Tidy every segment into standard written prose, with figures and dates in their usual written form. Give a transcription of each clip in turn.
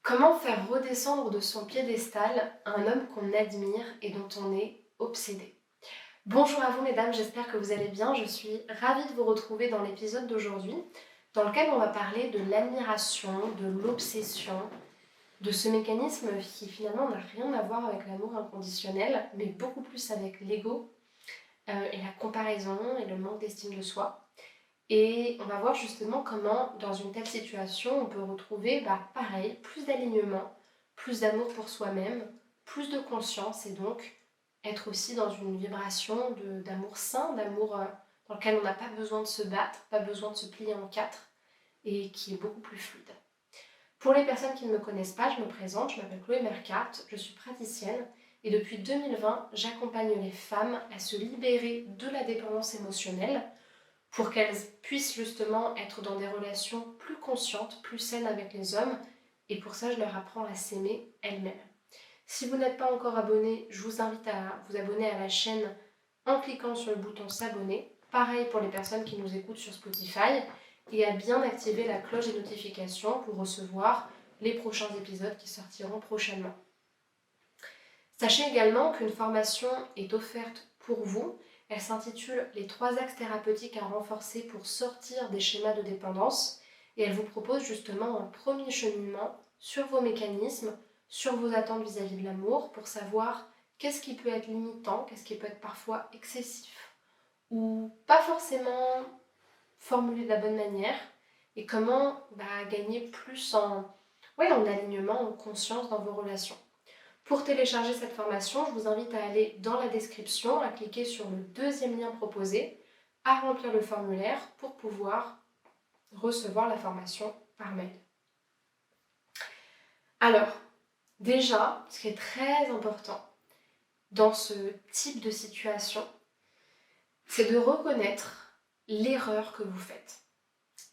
Comment faire redescendre de son piédestal un homme qu'on admire et dont on est obsédé? Bonjour à vous mesdames, j'espère que vous allez bien. Je suis ravie de vous retrouver dans l'épisode d'aujourd'hui dans lequel on va parler de l'admiration, de l'obsession, de ce mécanisme qui finalement n'a rien à voir avec l'amour inconditionnel, mais beaucoup plus avec l'ego et la comparaison et le manque d'estime de soi. Et on va voir justement comment, dans une telle situation, on peut retrouver, pareil, plus d'alignement, plus d'amour pour soi-même, plus de conscience et donc être aussi dans une vibration d'amour sain, d'amour dans lequel on n'a pas besoin de se battre, pas besoin de se plier en quatre et qui est beaucoup plus fluide. Pour les personnes qui ne me connaissent pas, je me présente, je m'appelle Chloé Mercart, je suis praticienne et depuis 2020, j'accompagne les femmes à se libérer de la dépendance émotionnelle pour qu'elles puissent justement être dans des relations plus conscientes, plus saines avec les hommes. Et pour ça, je leur apprends à s'aimer elles-mêmes. Si vous n'êtes pas encore abonné, je vous invite à vous abonner à la chaîne en cliquant sur le bouton s'abonner. Pareil pour les personnes qui nous écoutent sur Spotify. Et à bien activer la cloche des notifications pour recevoir les prochains épisodes qui sortiront prochainement. Sachez également qu'une formation est offerte pour vous. Elle s'intitule « Les 3 axes thérapeutiques à renforcer pour sortir des schémas de dépendance » et elle vous propose justement un premier cheminement sur vos mécanismes, sur vos attentes vis-à-vis de l'amour pour savoir qu'est-ce qui peut être limitant, qu'est-ce qui peut être parfois excessif ou pas forcément formulé de la bonne manière et comment gagner plus en alignement, en conscience dans vos relations. Pour télécharger cette formation, je vous invite à aller dans la description, à cliquer sur le deuxième lien proposé, à remplir le formulaire pour pouvoir recevoir la formation par mail. Alors, déjà, ce qui est très important dans ce type de situation, c'est de reconnaître l'erreur que vous faites.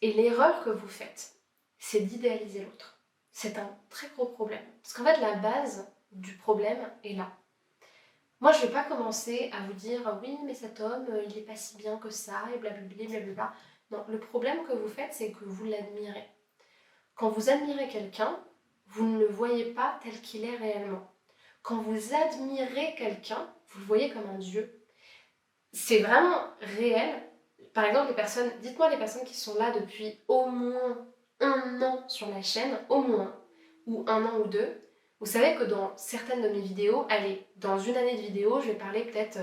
Et l'erreur que vous faites, c'est d'idéaliser l'autre. C'est un très gros problème. Parce qu'en fait, la base du problème est là. Moi, je ne vais pas commencer à vous dire « oui, mais cet homme, il n'est pas si bien que ça, et blablabla, blablabla ». Non, le problème que vous faites, c'est que vous l'admirez. Quand vous admirez quelqu'un, vous ne le voyez pas tel qu'il est réellement. Quand vous admirez quelqu'un, vous le voyez comme un dieu. C'est vraiment réel. Par exemple, dites-moi les personnes qui sont là depuis au moins 1 an sur la chaîne, au moins, ou 1 an ou 2. Vous savez que dans certaines de mes vidéos, allez, dans une année de vidéo, je vais parler peut-être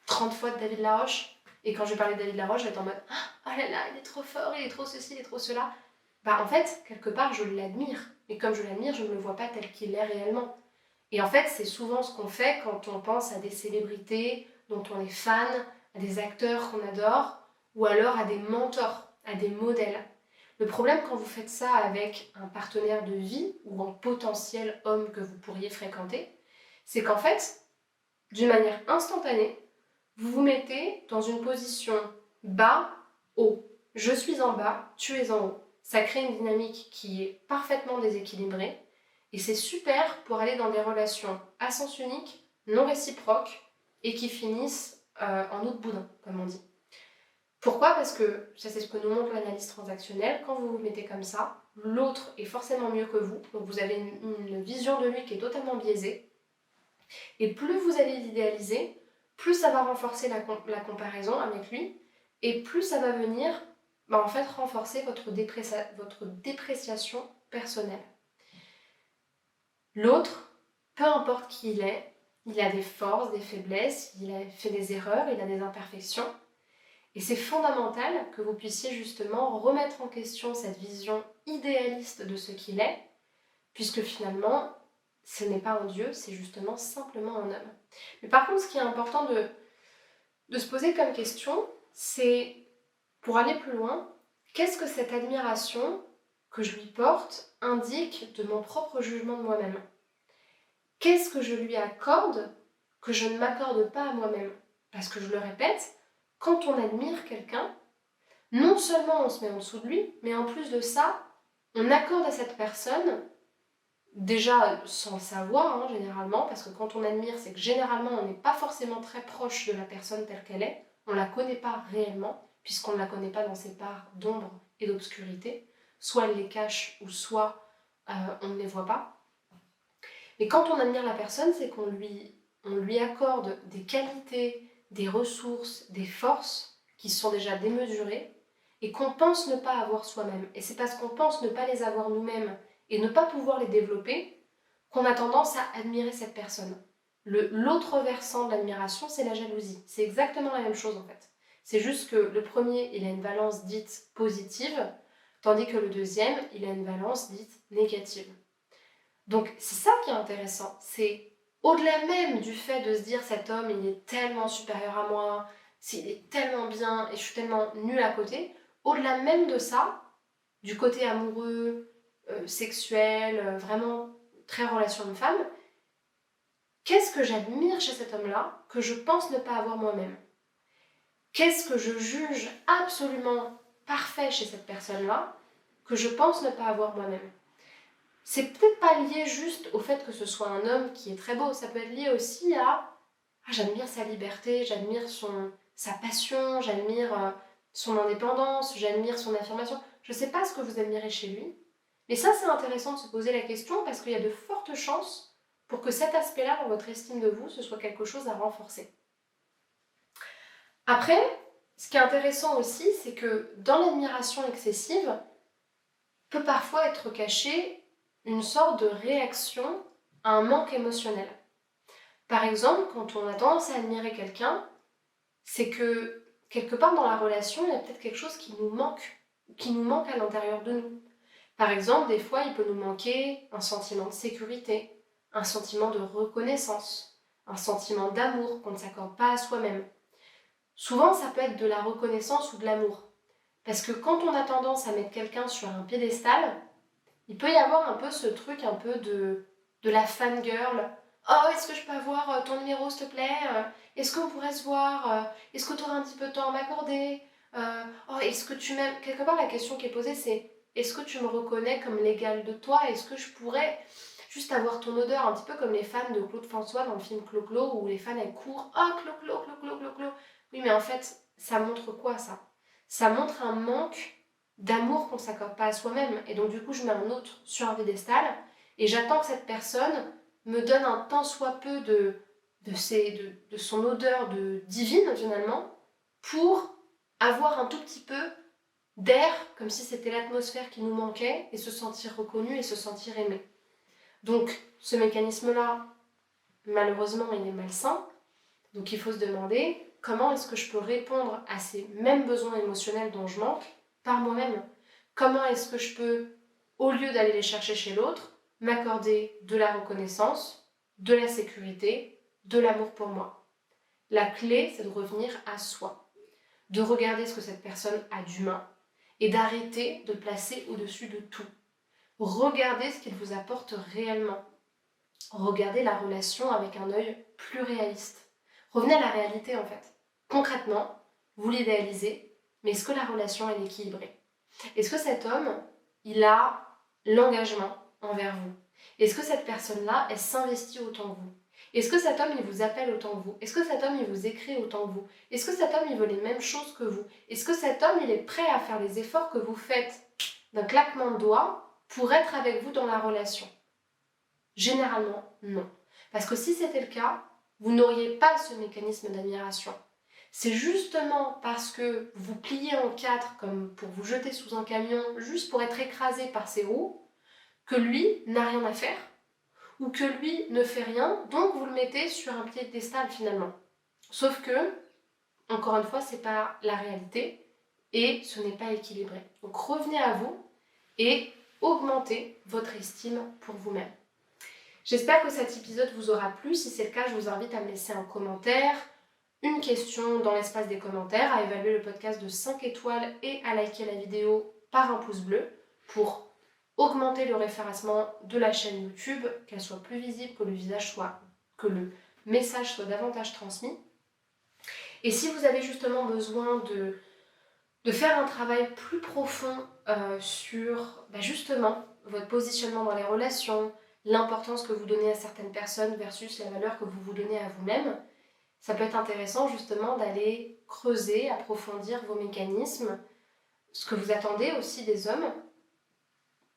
30 fois de David Laroche. Et quand je vais parler de David Laroche, je vais être en mode « oh là là, il est trop fort, il est trop ceci, il est trop cela ». En fait, quelque part, je l'admire. Et comme je l'admire, je ne le vois pas tel qu'il est réellement. Et en fait, c'est souvent ce qu'on fait quand on pense à des célébrités dont on est fan, à des acteurs qu'on adore, ou alors à des mentors, à des modèles. Le problème quand vous faites ça avec un partenaire de vie ou un potentiel homme que vous pourriez fréquenter, c'est qu'en fait, d'une manière instantanée, vous vous mettez dans une position bas-haut. Je suis en bas, tu es en haut. Ça crée une dynamique qui est parfaitement déséquilibrée et c'est super pour aller dans des relations à sens unique, non réciproques et qui finissent en eau de boudin, comme on dit. Pourquoi ? Parce que, ça c'est ce que nous montre l'analyse transactionnelle, quand vous vous mettez comme ça, l'autre est forcément mieux que vous, donc vous avez une vision de lui qui est totalement biaisée, et plus vous allez l'idéaliser, plus ça va renforcer la comparaison avec lui, et plus ça va venir en fait renforcer votre dépréciation personnelle. L'autre, peu importe qui il a des forces, des faiblesses, il a fait des erreurs, il a des imperfections. Et c'est fondamental que vous puissiez justement remettre en question cette vision idéaliste de ce qu'il est, puisque finalement, ce n'est pas un dieu, c'est justement simplement un homme. Mais par contre, ce qui est important de se poser comme question, c'est, pour aller plus loin, qu'est-ce que cette admiration que je lui porte indique de mon propre jugement de moi-même ? Qu'est-ce que je lui accorde que je ne m'accorde pas à moi-même ? Parce que je le répète, quand on admire quelqu'un, non seulement on se met en dessous de lui, mais en plus de ça, on accorde à cette personne, déjà sans le savoir généralement, parce que quand on admire, c'est que généralement on n'est pas forcément très proche de la personne telle qu'elle est, on ne la connaît pas réellement, puisqu'on ne la connaît pas dans ses parts d'ombre et d'obscurité, soit elle les cache, ou soit on ne les voit pas. Mais quand on admire la personne, c'est qu'on lui accorde des qualités, des ressources, des forces qui sont déjà démesurées et qu'on pense ne pas avoir soi-même. Et c'est parce qu'on pense ne pas les avoir nous-mêmes et ne pas pouvoir les développer qu'on a tendance à admirer cette personne. L'autre versant de l'admiration, c'est la jalousie. C'est exactement la même chose en fait. C'est juste que le premier, il a une valence dite positive, tandis que le deuxième, il a une valence dite négative. Donc c'est ça qui est intéressant, c'est au-delà même du fait de se dire cet homme il est tellement supérieur à moi, s'il est tellement bien et je suis tellement nulle à côté, au-delà même de ça, du côté amoureux, sexuel, vraiment très relation homme-femme, qu'est-ce que j'admire chez cet homme-là que je pense ne pas avoir moi-même? Qu'est-ce que je juge absolument parfait chez cette personne-là que je pense ne pas avoir moi-même? C'est peut-être pas lié juste au fait que ce soit un homme qui est très beau, ça peut être lié aussi à j'admire sa liberté, j'admire sa passion, j'admire son indépendance, j'admire son affirmation. Je sais pas ce que vous admirez chez lui, mais ça c'est intéressant de se poser la question parce qu'il y a de fortes chances pour que cet aspect-là dans votre estime de vous, ce soit quelque chose à renforcer. Après, ce qui est intéressant aussi, c'est que dans l'admiration excessive, peut parfois être cachée une sorte de réaction à un manque émotionnel. Par exemple, quand on a tendance à admirer quelqu'un, c'est que quelque part dans la relation, il y a peut-être quelque chose qui nous manque à l'intérieur de nous. Par exemple, des fois, il peut nous manquer un sentiment de sécurité, un sentiment de reconnaissance, un sentiment d'amour qu'on ne s'accorde pas à soi-même. Souvent, ça peut être de la reconnaissance ou de l'amour. Parce que quand on a tendance à mettre quelqu'un sur un piédestal, il peut y avoir un peu ce truc un peu de la fangirl. Oh, est-ce que je peux avoir ton numéro, s'il te plaît? Est-ce qu'on pourrait se voir? Est-ce que tu aurais un petit peu de temps à m'accorder? Oh, est-ce que tu m'aimes? Quelque part, la question qui est posée, c'est est-ce que tu me reconnais comme l'égal de toi? Est-ce que je pourrais juste avoir ton odeur, un petit peu comme les fans de Claude François dans le film Clo-Clo, où les fans, elles courent. Oh, Clo-Clo, Clo-Clo, Clo-Clo. Oui, mais en fait, ça montre quoi, ça? Ça montre un manque d'amour qu'on ne s'accorde pas à soi-même. Et donc du coup, je mets un autre sur un piédestal et j'attends que cette personne me donne un tant soit peu de son odeur divine finalement pour avoir un tout petit peu d'air, comme si c'était l'atmosphère qui nous manquait, et se sentir reconnu et se sentir aimé. Donc ce mécanisme-là, malheureusement, il est malsain. Donc il faut se demander comment est-ce que je peux répondre à ces mêmes besoins émotionnels dont je manque par moi-même. Comment est-ce que je peux, au lieu d'aller les chercher chez l'autre, m'accorder de la reconnaissance, de la sécurité, de l'amour pour moi. La clé, c'est de revenir à soi, de regarder ce que cette personne a d'humain et d'arrêter de le placer au-dessus de tout. Regardez ce qu'il vous apporte réellement. Regardez la relation avec un œil plus réaliste. Revenez à la réalité en fait. Concrètement, vous l'idéalisez, mais est-ce que la relation est équilibrée? Est-ce que cet homme, il a l'engagement envers vous? Est-ce que cette personne-là, elle s'investit autant que vous? Est-ce que cet homme, il vous appelle autant que vous? Est-ce que cet homme, il vous écrit autant que vous? Est-ce que cet homme, il veut les mêmes choses que vous? Est-ce que cet homme, il est prêt à faire les efforts que vous faites d'un claquement de doigts pour être avec vous dans la relation? Généralement, non. Parce que si c'était le cas, vous n'auriez pas ce mécanisme d'admiration. C'est justement parce que vous pliez en quatre comme pour vous jeter sous un camion, juste pour être écrasé par ses roues, que lui n'a rien à faire, ou que lui ne fait rien, donc vous le mettez sur un piédestal finalement. Sauf que, encore une fois, c'est pas la réalité, et ce n'est pas équilibré. Donc revenez à vous, et augmentez votre estime pour vous-même. J'espère que cet épisode vous aura plu. Si c'est le cas, je vous invite à me laisser un commentaire, une question dans l'espace des commentaires, à évaluer le podcast de 5 étoiles et à liker la vidéo par un pouce bleu pour augmenter le référencement de la chaîne YouTube, qu'elle soit plus visible, que le message soit davantage transmis. Et si vous avez justement besoin de faire un travail plus profond sur justement votre positionnement dans les relations, l'importance que vous donnez à certaines personnes versus la valeur que vous vous donnez à vous-même, ça peut être intéressant justement d'aller creuser, approfondir vos mécanismes, ce que vous attendez aussi des hommes,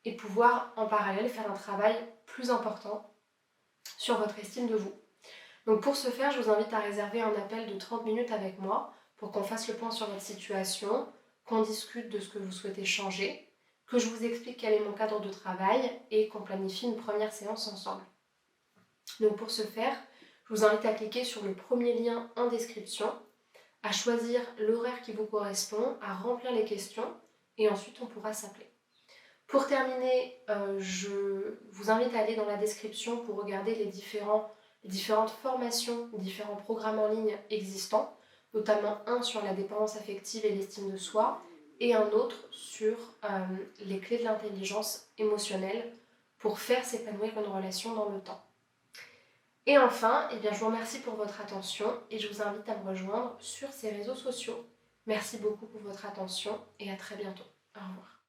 et pouvoir en parallèle faire un travail plus important sur votre estime de vous. Donc pour ce faire, je vous invite à réserver un appel de 30 minutes avec moi pour qu'on fasse le point sur votre situation, qu'on discute de ce que vous souhaitez changer, que je vous explique quel est mon cadre de travail et qu'on planifie une première séance ensemble. Donc pour ce faire, je vous invite à cliquer sur le premier lien en description, à choisir l'horaire qui vous correspond, à remplir les questions et ensuite on pourra s'appeler. Pour terminer, je vous invite à aller dans la description pour regarder les différentes formations, différents programmes en ligne existants, notamment un sur la dépendance affective et l'estime de soi et un autre sur les clés de l'intelligence émotionnelle pour faire s'épanouir une relation dans le temps. Et enfin, je vous remercie pour votre attention et je vous invite à me rejoindre sur ces réseaux sociaux. Merci beaucoup pour votre attention et à très bientôt. Au revoir.